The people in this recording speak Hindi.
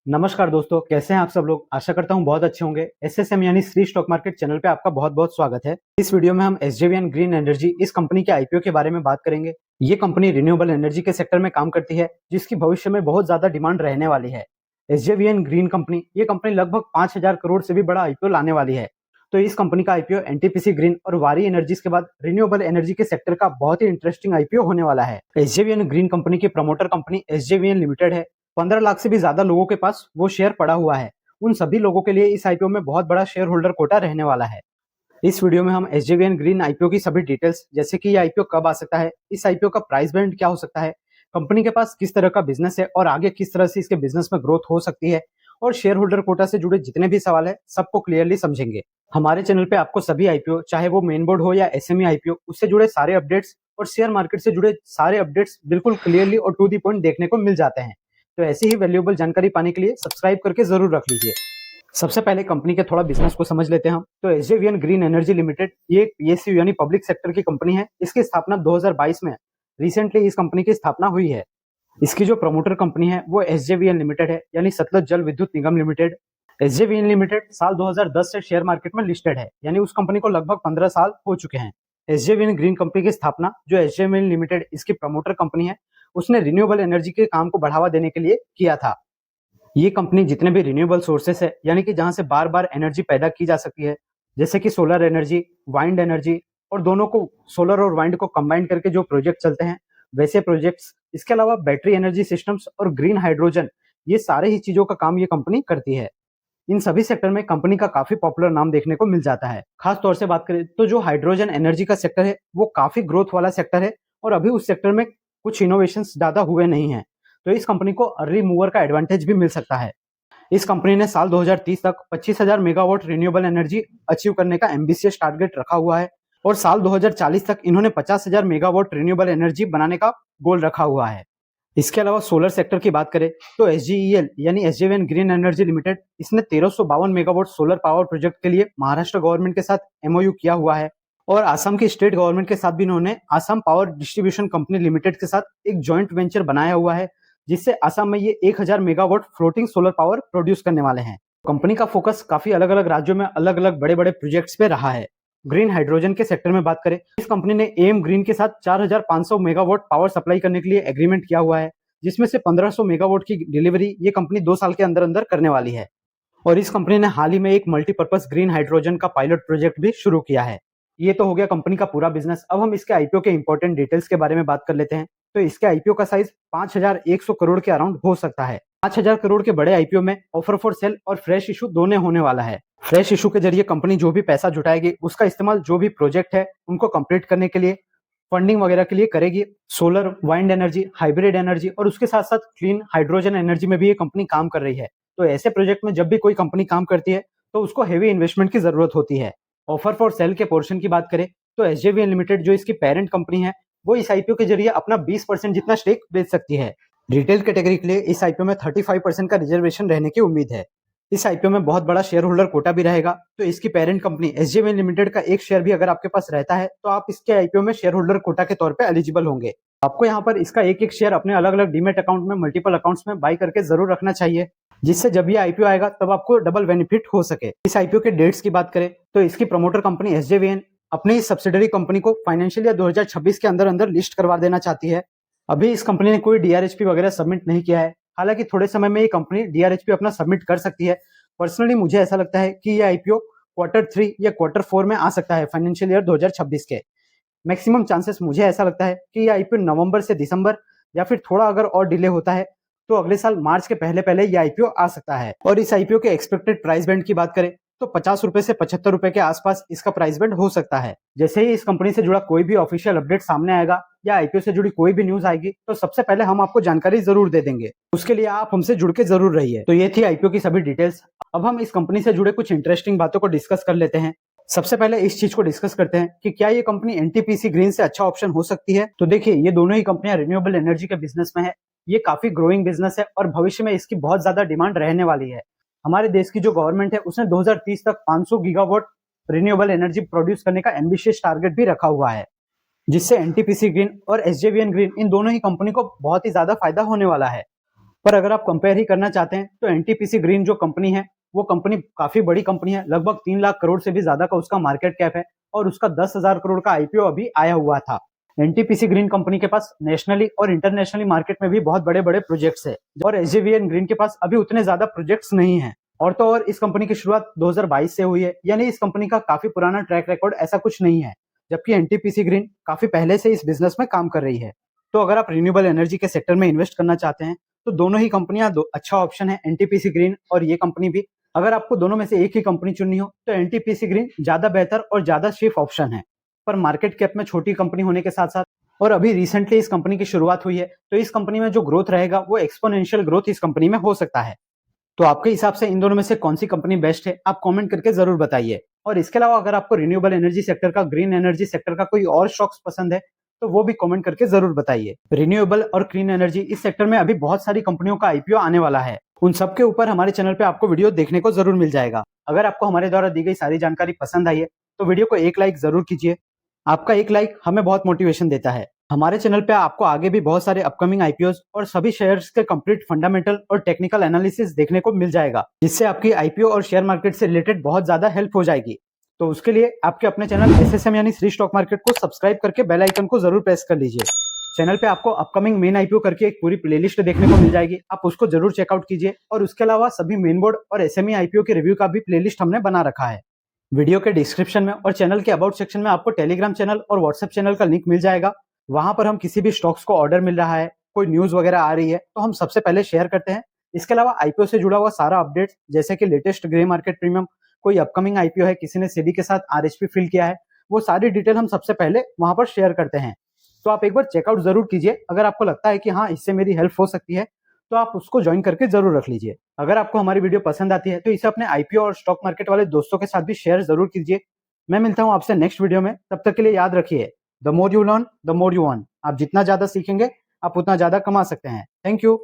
नमस्कार दोस्तों, कैसे हैं आप सब लोग। आशा करता हूं बहुत अच्छे होंगे। एसएसएम यानी श्री स्टॉक मार्केट चैनल पे आपका बहुत बहुत स्वागत है। इस वीडियो में हम एसजेवीएन ग्रीन एनर्जी इस कंपनी के आईपीओ के बारे में बात करेंगे। ये कंपनी रिन्यूएबल एनर्जी के सेक्टर में काम करती है, जिसकी भविष्य में बहुत ज्यादा डिमांड रहने वाली है। एसजेवीएन ग्रीन कंपनी ये कंपनी लगभग 5,000 करोड़ से भी बड़ा आईपीओ लाने वाली है। तो इस कंपनी का आईपीओ एनटीपीसी ग्रीन और वारी एनर्जीज के बाद रिन्यूएबल एनर्जी के सेक्टर का बहुत ही इंटरेस्टिंग आईपीओ होने वाला है। एसजेवीएन ग्रीन कंपनी की प्रमोटर कंपनी एसजेवीएन लिमिटेड है। 15 लाख से भी ज्यादा लोगों के पास वो शेयर पड़ा हुआ है। उन सभी लोगों के लिए इस आईपीओ में बहुत बड़ा शेयर होल्डर कोटा रहने वाला है। इस वीडियो में हम एसजेवीएन ग्रीन आईपीओ की सभी डिटेल्स, जैसे कि ये आईपीओ कब आ सकता है, इस आईपीओ का प्राइस बैंड क्या हो सकता है, कंपनी के पास किस तरह का बिजनेस है और आगे किस तरह से इसके बिजनेस में ग्रोथ हो सकती है, और शेयर होल्डर कोटा से जुड़े जितने भी सवाल है सबको क्लियरली समझेंगे। हमारे चैनल पे आपको सभी आईपीओ, चाहे वो मेन बोर्ड हो या एसएमई आईपीओ, उससे जुड़े सारे अपडेट्स और शेयर मार्केट से जुड़े सारे अपडेट्स बिल्कुल क्लियरली और टू दी पॉइंट देखने को मिल जाते हैं। तो ऐसी ही वैल्यूएबल जानकारी पाने के लिए सब्सक्राइब करके जरूर रख लीजिए। सबसे पहले कंपनी के थोड़ा बिजनेस को समझ लेते हैं हम। तो एसजेवीएन ग्रीन एनर्जी लिमिटेड ये पीएसयू यानी पब्लिक सेक्टर की कंपनी है। इसकी स्थापना 2022 में रिसेंटली इस कंपनी की स्थापना हुई है। इसकी जो प्रमोटर कंपनी है वो एसजेवीएन लिमिटेड है, यानी सतलज जल विद्युत निगम लिमिटेड। एसजेवीएन लिमिटेड साल 2010 से शेयर मार्केट में लिस्टेड है, यानी उस कंपनी को लगभग 15 साल हो चुके हैं। एसजेवीएन ग्रीन कंपनी की स्थापना जो एसजेवीएन लिमिटेड इसकी प्रमोटर कंपनी है, उसने रिन्यूएबल एनर्जी के काम को बढ़ावा देने के लिए किया था। ये कंपनी जितने भी रिन्यूएबल सोर्सेस है, यानी कि जहां से बार बार एनर्जी पैदा की जा सकती है, जैसे कि सोलर एनर्जी, वाइंड एनर्जी, और दोनों को सोलर और वाइंड को कंबाइन करके जो प्रोजेक्ट चलते हैं वैसे प्रोजेक्ट्स, इसके अलावा बैटरी एनर्जी सिस्टम्स और ग्रीन हाइड्रोजन, ये सारे ही चीजों का काम ये कंपनी करती है। इन सभी सेक्टर में कंपनी का काफी पॉपुलर नाम देखने को मिल जाता है। खास तौर से बात करें तो जो हाइड्रोजन एनर्जी का सेक्टर है वो काफी ग्रोथ वाला सेक्टर है, और अभी उस सेक्टर में कुछ इनोवेशंस ज्यादा हुए नहीं है। तो इस कंपनी को अर्ली मूवर का एडवांटेज भी मिल सकता है। इस कंपनी ने साल 2030 तक 25,000 मेगावाट रिन्यूएबल एनर्जी अचीव करने का एम्बिशियस टारगेट रखा हुआ है, और साल 2040 तक इन्होंने 50,000 मेगावाट रिन्यूएबल एनर्जी बनाने का गोल रखा हुआ है। इसके अलावा सोलर सेक्टर की बात करें तो एसजीईएल यानी एसजेवीएन ग्रीन एनर्जी लिमिटेड, इसने 1352 मेगावाट सोलर पावर प्रोजेक्ट के लिए महाराष्ट्र गवर्नमेंट के साथ एमओयू किया हुआ है, और आसाम की स्टेट गवर्नमेंट के साथ भी इन्होंने Assam power distribution company limited के साथ एक जॉइंट वेंचर बनाया हुआ है, जिससे आसाम में ये 1000 megawatt floating solar power produce करने वाले हैं। कंपनी का फोकस काफी अलग अलग राज्यों में अलग अलग बड़े बड़े प्रोजेक्ट्स पे रहा है। ग्रीन हाइड्रोजन के सेक्टर में बात करें, इस कंपनी ने एम ग्रीन के साथ 4500 मेगावाट पावर सप्लाई करने के लिए एग्रीमेंट किया हुआ है, जिसमें से 1500 मेगावाट की डिलीवरी ये कंपनी 2 साल के अंदर अंदर करने वाली है। और इस कंपनी ने हाल ही में एक मल्टीपर्पज ग्रीन हाइड्रोजन का पायलट प्रोजेक्ट भी शुरू किया है। ये तो हो गया कंपनी का पूरा बिजनेस। अब हम इसके आईपीओ के इंपॉर्टेंट डिटेल्स के बारे में बात कर लेते हैं। तो इसके आईपीओ का साइज 5,100 करोड़ के अराउंड हो सकता है। 5,000 करोड़ के बड़े आईपीओ में ऑफर फॉर सेल और फ्रेश इशू दोनों होने वाला है। फ्रेश इशू के जरिए कंपनी जो भी पैसा जुटाएगी उसका इस्तेमाल जो भी प्रोजेक्ट है उनको कंप्लीट करने के लिए, फंडिंग वगैरह के लिए करेगी। Solar, wind energy, hybrid energy और उसके साथ साथ क्लीन हाइड्रोजन एनर्जी में भी ये कंपनी काम कर रही है। तो ऐसे प्रोजेक्ट में जब भी कोई कंपनी काम करती है तो उसको हेवी इन्वेस्टमेंट की जरूरत होती है। ऑफर फॉर सेल के पोर्शन की बात करें तो एसजेवीएन लिमिटेड जो इसकी पेरेंट कंपनी है वो इस आईपीओ के जरिए अपना 20% जितना स्टेक बेच सकती है। रिटेल कैटेगरी के लिए इस आईपीओ में 35% का रिजर्वेशन रहने की उम्मीद है। इस आईपीओ में बहुत बड़ा शेयर होल्डर कोटा भी रहेगा। तो इसकी पेरेंट कंपनी एसजेवीएन लिमिटेड का एक शेयर भी अगर आपके पास रहता है तो आप इसके आईपीओ में शेयर होल्डर कोटा के तौर पे एलिजिबल होंगे। आपको यहाँ पर इसका एक एक शेयर अपने अलग अलग डीमेट अकाउंट में, मल्टीपल अकाउंट्स में बाय करके जरूर रखना चाहिए, जिससे जब ये आईपीओ आएगा तब आपको डबल बेनिफिट हो सके। इस आईपीओ के डेट्स की बात करें तो इसकी प्रमोटर कंपनी एसजेवीएन अपनी सब्सिडरी कंपनी को फाइनेंशियल ईयर 2026 के अंदर अंदर लिस्ट करवा देना चाहती है। अभी इस कंपनी ने कोई डीआरएचपी वगैरह सबमिट नहीं किया है। हालांकि थोड़े समय में ये कंपनी डीआरएचपी अपना सबमिट कर सकती है। पर्सनली मुझे ऐसा लगता है कि ये आईपीओ Q3 या Q4 में आ सकता है फाइनेंशियल ईयर 2026 के। मैक्सिमम चांसेस मुझे ऐसा लगता है कि ये आईपीओ नवंबर से दिसंबर, या फिर थोड़ा अगर और डिले होता है तो अगले साल मार्च के पहले पहले ये आईपीओ आ सकता है। और इस आईपीओ के एक्सपेक्टेड प्राइस बैंड की बात करें तो 50 रुपए से 75 रुपए के आसपास इसका प्राइस बैंड हो सकता है। जैसे ही इस कंपनी से जुड़ा कोई भी ऑफिशियल अपडेट सामने आएगा या आईपीओ से जुड़ी कोई भी न्यूज आएगी तो सबसे पहले हम आपको जानकारी जरूर दे देंगे। उसके लिए आप हमसे जुड़ के जरूर रहिए। तो ये थी आईपीओ की सभी डिटेल्स। अब हम इस कंपनी से जुड़े कुछ इंटरेस्टिंग बातों को डिस्कस कर लेते हैं। सबसे पहले इस चीज को डिस्कस करते हैं कि क्या ये कंपनी एनटीपीसी ग्रीन से अच्छा ऑप्शन हो सकती है। तो देखिए, ये दोनों ही कंपनियां रिन्यूएबल एनर्जी के बिजनेस में है। ये काफी ग्रोइंग बिजनेस है और भविष्य में इसकी बहुत ज्यादा डिमांड रहने वाली है। हमारे देश की जो गवर्नमेंट है उसने 2030 तक 500 गीगावाट रिन्यूएबल एनर्जी प्रोड्यूस करने का एम्बिशियस टारगेट भी रखा हुआ है, जिससे एनटीपीसी ग्रीन और एसजेवीएन ग्रीन इन दोनों ही कंपनी को बहुत ही ज्यादा फायदा होने वाला है। पर अगर आप कंपेयर ही करना चाहते हैं तो एनटीपीसी ग्रीन जो कंपनी है वो कंपनी काफी बड़ी कंपनी है, लगभग 3 लाख करोड़ से भी ज्यादा का उसका मार्केट कैप है और उसका 10,000 करोड़ का आईपीओ अभी आया हुआ था। एनटीपीसी ग्रीन कंपनी के पास नेशनली और इंटरनेशनली मार्केट में भी बहुत बड़े बड़े प्रोजेक्ट्स है और एसजेवीएन ग्रीन के पास अभी उतने ज्यादा प्रोजेक्ट्स नहीं है। और तो और इस कंपनी की शुरुआत 2022 से हुई है, यानी इस कंपनी का काफी पुराना ट्रैक रिकॉर्ड ऐसा कुछ नहीं है, जबकि एनटीपीसी ग्रीन काफी पहले से इस बिजनेस में काम कर रही है। तो अगर आप रिन्यूएबल एनर्जी के सेक्टर में इन्वेस्ट करना चाहते हैं तो दोनों ही कंपनियां अच्छा ऑप्शन है, एनटीपीसी ग्रीन और ये कंपनी भी। अगर आपको दोनों में से एक ही कंपनी चुननी हो तो एनटीपीसी ग्रीन ज्यादा बेहतर और ज्यादा सेफ ऑप्शन है। पर मार्केट कैप में छोटी कंपनी होने के साथ साथ और अभी रिसेंटली इस कंपनी की शुरुआत हुई है, तो इस कंपनी में जो ग्रोथ रहेगा वो एक्सपोनेंशियल ग्रोथ इस कंपनी में हो सकता है। तो आपके हिसाब से इन दोनों में से कौन सी कंपनी बेस्ट है, आप कमेंट करके जरूर बताइए। और इसके अलावा अगर आपको रिन्यूएबल एनर्जी सेक्टर का, ग्रीन एनर्जी सेक्टर का कोई और स्टॉक्स पसंद है तो वो भी कमेंट करके जरूर बताइए। रिन्यूएबल और क्लीन एनर्जी इस सेक्टर में अभी बहुत सारी कंपनियों का आईपीओ आने वाला है, उन सब के ऊपर हमारे चैनल पे आपको वीडियो देखने को जरूर मिल जाएगा। अगर आपको हमारे द्वारा दी गई सारी जानकारी पसंद आई है तो वीडियो को एक लाइक जरूर कीजिए। आपका एक लाइक हमें बहुत मोटिवेशन देता है। हमारे चैनल पे आपको आगे भी बहुत सारे अपकमिंग आईपीओ और सभी शेयर्स के कंप्लीट फंडामेंटल और टेक्निकल एनालिसिस देखने को मिल जाएगा, जिससे आपकी आईपीओ और शेयर मार्केट से रिलेटेड बहुत ज्यादा हेल्प हो जाएगी। तो उसके लिए आपके अपने चैनल एसएसएम यानी श्री स्टॉक मार्केट को सब्सक्राइब करके बेल आइकन को जरूर प्रेस कर लीजिए। चैनल पे आपको अपकमिंग मेन आईपीओ करके एक पूरी प्लेलिस्ट देखने को मिल जाएगी, आप उसको जरूर चेकआउट कीजिए। और उसके अलावा सभी मेन बोर्ड और एसएमई आईपीओ के रिव्यू का भी प्लेलिस्ट हमने बना रखा है। वीडियो के डिस्क्रिप्शन में और चैनल के अबाउट सेक्शन में आपको टेलीग्राम चैनल और व्हाट्सएप चैनल का लिंक मिल जाएगा। वहां पर हम किसी भी स्टॉक्स को ऑर्डर मिल रहा है, कोई न्यूज वगैरह आ रही है तो हम सबसे पहले शेयर करते हैं। इसके अलावा आईपीओ से जुड़ा हुआ सारा अपडेट, जैसे कि लेटेस्ट ग्रे मार्केट प्रीमियम, कोई अपकमिंग आईपीओ है, किसी ने सेबी के साथ आरएचपी फिल किया है, वो सारी डिटेल हम सबसे पहले वहां पर शेयर करते हैं। तो आप एक बार चेकआउट जरूर कीजिए। अगर आपको लगता है कि हाँ इससे मेरी हेल्प हो सकती है तो आप उसको ज्वाइन करके जरूर रख लीजिए। अगर आपको हमारी वीडियो पसंद आती है तो इसे अपने आईपीओ और स्टॉक मार्केट वाले दोस्तों के साथ भी शेयर जरूर कीजिए। मैं मिलता हूं आपसे नेक्स्ट वीडियो में, तब तक के लिए याद रखिए, the more you learn the more you earn. आप जितना ज्यादा सीखेंगे आप उतना ज्यादा कमा सकते हैं। Thank you.